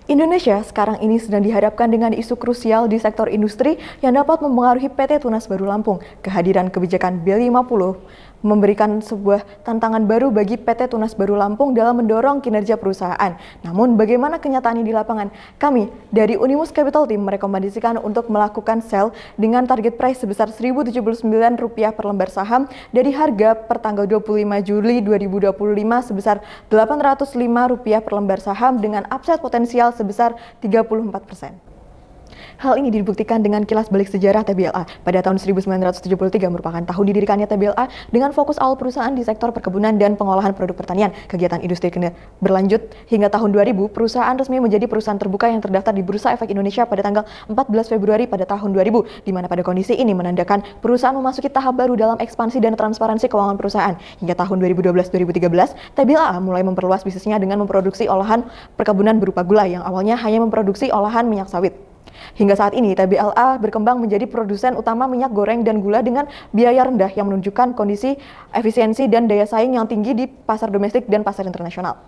Indonesia sekarang ini sedang dihadapkan dengan isu krusial di sektor industri yang dapat mempengaruhi PT Tunas Baru Lampung. Kehadiran kebijakan B50 memberikan sebuah tantangan baru bagi PT Tunas Baru Lampung dalam mendorong kinerja perusahaan. Namun bagaimana kenyataannya di lapangan? Kami dari Unimus Capital Team merekomendasikan untuk melakukan sell dengan target price sebesar Rp1.079 per lembar saham dari harga per tanggal 25 Juli 2025 sebesar Rp805 per lembar saham dengan upside potensial sebesar 34%. Hal ini dibuktikan dengan kilas balik sejarah TBLA. Pada tahun 1973 merupakan tahun didirikannya TBLA dengan fokus awal perusahaan di sektor perkebunan dan pengolahan produk pertanian. Kegiatan industri berlanjut hingga tahun 2000, perusahaan resmi menjadi perusahaan terbuka yang terdaftar di Bursa Efek Indonesia pada tanggal 14 Februari pada tahun 2000, di mana pada kondisi ini menandakan perusahaan memasuki tahap baru dalam ekspansi dan transparansi keuangan perusahaan. Hingga tahun 2012-2013, TBLA mulai memperluas bisnisnya dengan memproduksi olahan perkebunan berupa gula yang awalnya hanya memproduksi olahan minyak sawit. Hingga saat ini, TBLA berkembang menjadi produsen utama minyak goreng dan gula dengan biaya rendah yang menunjukkan kondisi efisiensi dan daya saing yang tinggi di pasar domestik dan pasar internasional.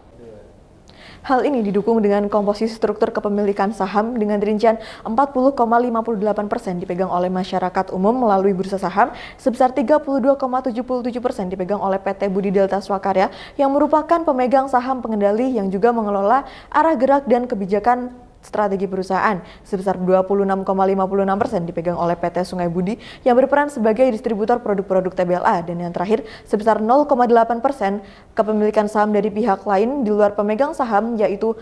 Hal ini didukung dengan komposisi struktur kepemilikan saham dengan rincian 40,58% dipegang oleh masyarakat umum melalui bursa saham, sebesar 32,77% dipegang oleh PT Budi Delta Swakarya yang merupakan pemegang saham pengendali yang juga mengelola arah gerak dan kebijakan strategi perusahaan, sebesar 26,56% dipegang oleh PT Sungai Budi yang berperan sebagai distributor produk-produk TBLA, dan yang terakhir sebesar 0,8% kepemilikan saham dari pihak lain di luar pemegang saham yaitu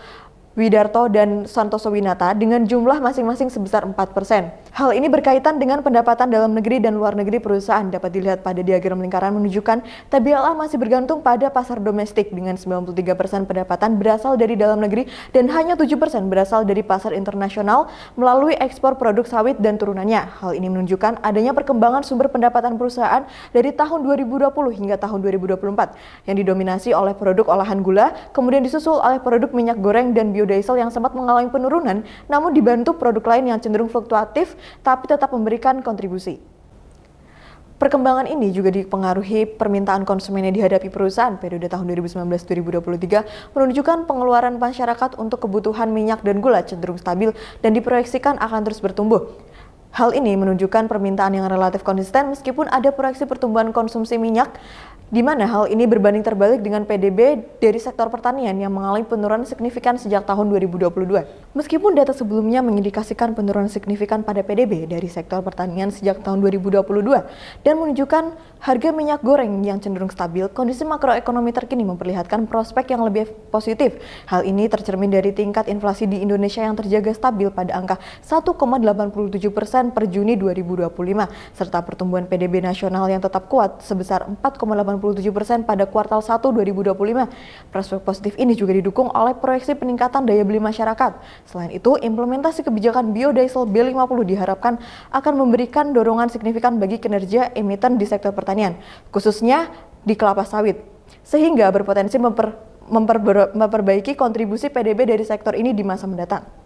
Widarto dan Santoso Winata dengan jumlah masing-masing sebesar 4%. Hal ini berkaitan dengan pendapatan dalam negeri dan luar negeri perusahaan. Dapat dilihat pada diagram lingkaran menunjukkan TBLA masih bergantung pada pasar domestik dengan 93% pendapatan berasal dari dalam negeri dan hanya 7% berasal dari pasar internasional melalui ekspor produk sawit dan turunannya. Hal ini menunjukkan adanya perkembangan sumber pendapatan perusahaan dari tahun 2020 hingga tahun 2024 yang didominasi oleh produk olahan gula, kemudian disusul oleh produk minyak goreng dan biodiesel yang sempat mengalami penurunan, namun dibantu produk lain yang cenderung fluktuatif tapi tetap memberikan kontribusi. Perkembangan ini juga dipengaruhi permintaan konsumen yang dihadapi perusahaan periode tahun 2019-2023 menunjukkan pengeluaran masyarakat untuk kebutuhan minyak dan gula cenderung stabil dan diproyeksikan akan terus bertumbuh. Hal ini menunjukkan permintaan yang relatif konsisten meskipun ada proyeksi pertumbuhan konsumsi minyak, di mana hal ini berbanding terbalik dengan PDB dari sektor pertanian yang mengalami penurunan signifikan sejak tahun 2022. Meskipun data sebelumnya mengindikasikan penurunan signifikan pada PDB dari sektor pertanian sejak tahun 2022 dan menunjukkan harga minyak goreng yang cenderung stabil, kondisi makroekonomi terkini memperlihatkan prospek yang lebih positif. Hal ini tercermin dari tingkat inflasi di Indonesia yang terjaga stabil pada angka 1,87% per Juni 2025, serta pertumbuhan PDB nasional yang tetap kuat sebesar 4,87% pada kuartal 1 2025. Prospek positif ini juga didukung oleh proyeksi peningkatan daya beli masyarakat. Selain itu, implementasi kebijakan biodiesel B50 diharapkan akan memberikan dorongan signifikan bagi kinerja emiten di sektor pertanian, khususnya di kelapa sawit, sehingga berpotensi memperbaiki kontribusi PDB dari sektor ini di masa mendatang.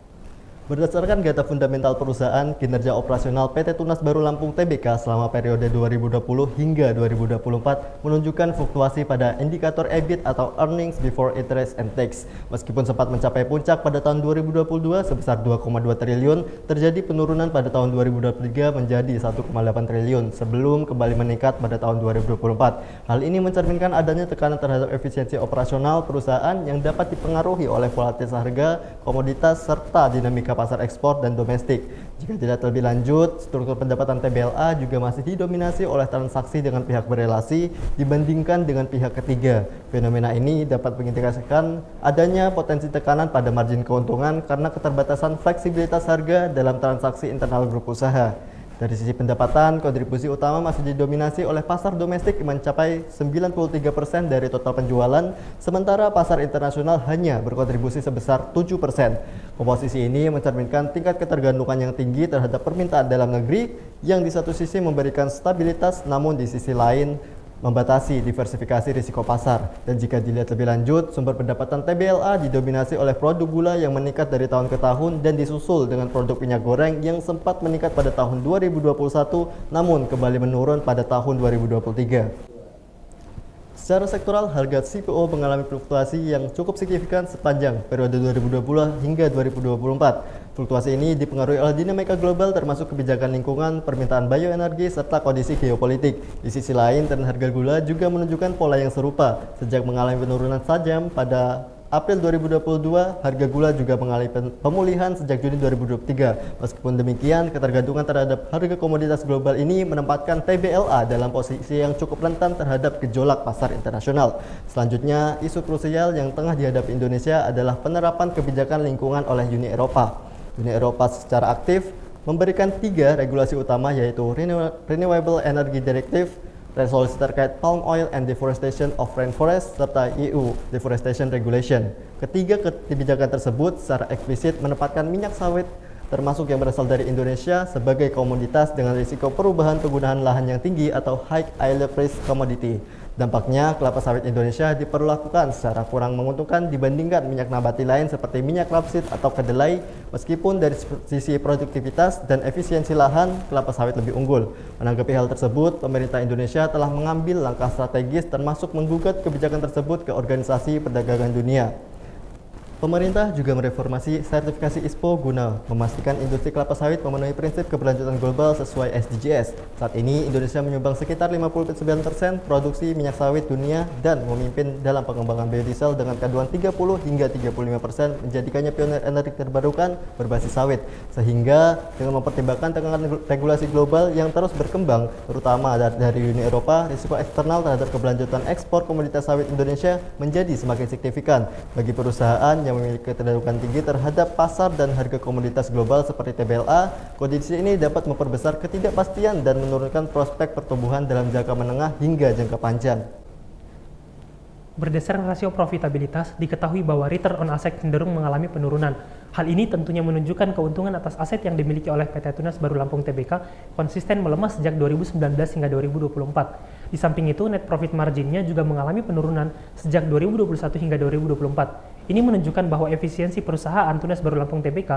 Berdasarkan data fundamental perusahaan, kinerja operasional PT Tunas Baru Lampung Tbk selama periode 2020 hingga 2024 menunjukkan fluktuasi pada indikator EBIT atau Earnings Before Interest and Tax. Meskipun sempat mencapai puncak pada tahun 2022 sebesar 2,2 triliun, terjadi penurunan pada tahun 2023 menjadi 1,8 triliun sebelum kembali meningkat pada tahun 2024. Hal ini mencerminkan adanya tekanan terhadap efisiensi operasional perusahaan yang dapat dipengaruhi oleh volatilitas harga, komoditas, serta dinamika pasar ekspor dan domestik. Jika dilihat lebih lanjut, struktur pendapatan TBLA juga masih didominasi oleh transaksi dengan pihak berelasi dibandingkan dengan pihak ketiga. Fenomena ini dapat mengindikasikan adanya potensi tekanan pada margin keuntungan karena keterbatasan fleksibilitas harga dalam transaksi internal grup usaha. Dari sisi pendapatan, kontribusi utama masih didominasi oleh pasar domestik mencapai 93% dari total penjualan, sementara pasar internasional hanya berkontribusi sebesar 7%. Komposisi ini mencerminkan tingkat ketergantungan yang tinggi terhadap permintaan dalam negeri yang di satu sisi memberikan stabilitas, namun di sisi lain membatasi diversifikasi risiko pasar. Dan jika dilihat lebih lanjut, sumber pendapatan TBLA didominasi oleh produk gula yang meningkat dari tahun ke tahun dan disusul dengan produk minyak goreng yang sempat meningkat pada tahun 2021 namun kembali menurun pada tahun 2023. Secara sektoral, harga CPO mengalami fluktuasi yang cukup signifikan sepanjang periode 2020 hingga 2024. Fluktuasi ini dipengaruhi oleh dinamika global termasuk kebijakan lingkungan, permintaan bioenergi, serta kondisi geopolitik. Di sisi lain, tren harga gula juga menunjukkan pola yang serupa. Sejak mengalami penurunan tajam pada April 2022, harga gula juga mengalami pemulihan sejak Juni 2023. Meskipun demikian, ketergantungan terhadap harga komoditas global ini menempatkan TBLA dalam posisi yang cukup rentan terhadap gejolak pasar internasional. Selanjutnya, isu krusial yang tengah dihadapi Indonesia adalah penerapan kebijakan lingkungan oleh Uni Eropa. Uni Eropa secara aktif memberikan 3 regulasi utama, yaitu Renewable Energy Directive, resolusi terkait palm oil and deforestation of rainforest, serta EU Deforestation Regulation. Ketiga kebijakan tersebut secara eksplisit menempatkan minyak sawit termasuk yang berasal dari Indonesia sebagai komoditas dengan risiko perubahan penggunaan lahan yang tinggi atau high oil price commodity. Dampaknya, kelapa sawit Indonesia diperlakukan secara kurang menguntungkan dibandingkan minyak nabati lain seperti minyak rapeseed atau kedelai, meskipun dari sisi produktivitas dan efisiensi lahan, kelapa sawit lebih unggul. Menanggapi hal tersebut, pemerintah Indonesia telah mengambil langkah strategis termasuk menggugat kebijakan tersebut ke Organisasi Perdagangan Dunia. Pemerintah juga mereformasi sertifikasi ISPO guna memastikan industri kelapa sawit memenuhi prinsip keberlanjutan global sesuai SDGs. Saat ini, Indonesia menyumbang sekitar 59% produksi minyak sawit dunia dan memimpin dalam pengembangan biodiesel dengan kandungan 30 hingga 35%, menjadikannya pionir energi terbarukan berbasis sawit. Sehingga dengan mempertimbangkan tekanan regulasi global yang terus berkembang, terutama dari Uni Eropa, risiko eksternal terhadap keberlanjutan ekspor komoditas sawit Indonesia menjadi semakin signifikan bagi perusahaan yang memiliki ketergantungan tinggi terhadap pasar dan harga komoditas global seperti TBLA. Kondisi ini dapat memperbesar ketidakpastian dan menurunkan prospek pertumbuhan dalam jangka menengah hingga jangka panjang. Berdasarkan rasio profitabilitas, diketahui bahwa return on asset cenderung mengalami penurunan. Hal ini tentunya menunjukkan keuntungan atas aset yang dimiliki oleh PT Tunas Baru Lampung Tbk konsisten melemah sejak 2019 hingga 2024. Di samping itu, net profit marginnya juga mengalami penurunan sejak 2021 hingga 2024. Ini menunjukkan bahwa efisiensi perusahaan Tunas Baru Lampung Tbk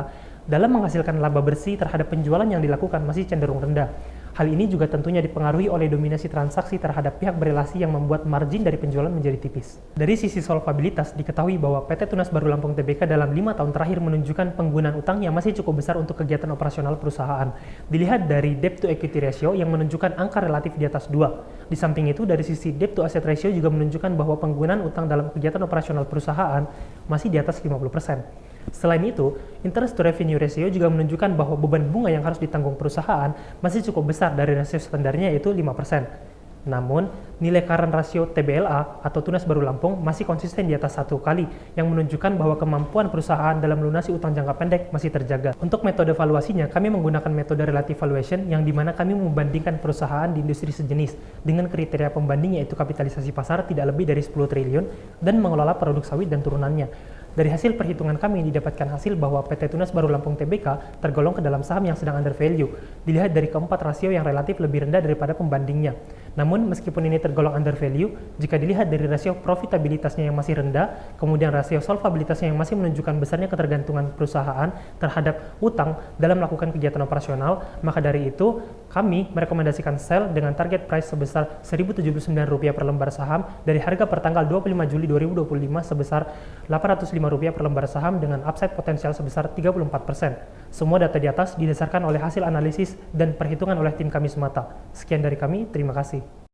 dalam menghasilkan laba bersih terhadap penjualan yang dilakukan masih cenderung rendah. Hal ini juga tentunya dipengaruhi oleh dominasi transaksi terhadap pihak berelasi yang membuat margin dari penjualan menjadi tipis. Dari sisi solvabilitas, diketahui bahwa PT Tunas Baru Lampung Tbk dalam 5 tahun terakhir menunjukkan penggunaan utang yang masih cukup besar untuk kegiatan operasional perusahaan. Dilihat dari debt to equity ratio yang menunjukkan angka relatif di atas 2. Di samping itu, dari sisi debt to asset ratio juga menunjukkan bahwa penggunaan utang dalam kegiatan operasional perusahaan masih di atas 50%. Selain itu, interest to revenue ratio juga menunjukkan bahwa beban bunga yang harus ditanggung perusahaan masih cukup besar dari rasio standarnya yaitu 5%. Namun, nilai current rasio TBLA atau Tunas Baru Lampung masih konsisten di atas 1 kali, yang menunjukkan bahwa kemampuan perusahaan dalam melunasi utang jangka pendek masih terjaga. Untuk metode valuasinya, kami menggunakan metode relative valuation yang dimana kami membandingkan perusahaan di industri sejenis dengan kriteria pembanding yaitu kapitalisasi pasar tidak lebih dari 10 triliun dan mengelola produk sawit dan turunannya. Dari hasil perhitungan kami didapatkan hasil bahwa PT Tunas Baru Lampung Tbk tergolong ke dalam saham yang sedang under value, dilihat dari keempat rasio yang relatif lebih rendah daripada pembandingnya. Namun meskipun ini tergolong under value, jika dilihat dari rasio profitabilitasnya yang masih rendah, kemudian rasio solvabilitasnya yang masih menunjukkan besarnya ketergantungan perusahaan terhadap utang dalam melakukan kegiatan operasional, maka dari itu kami merekomendasikan sell dengan target price sebesar Rp1.079 per lembar saham dari harga pertanggal 25 Juli 2025 sebesar Rp805 per lembar saham dengan upside potensial sebesar 34%. Semua data di atas didasarkan oleh hasil analisis dan perhitungan oleh tim kami semata. Sekian dari kami, terima kasih.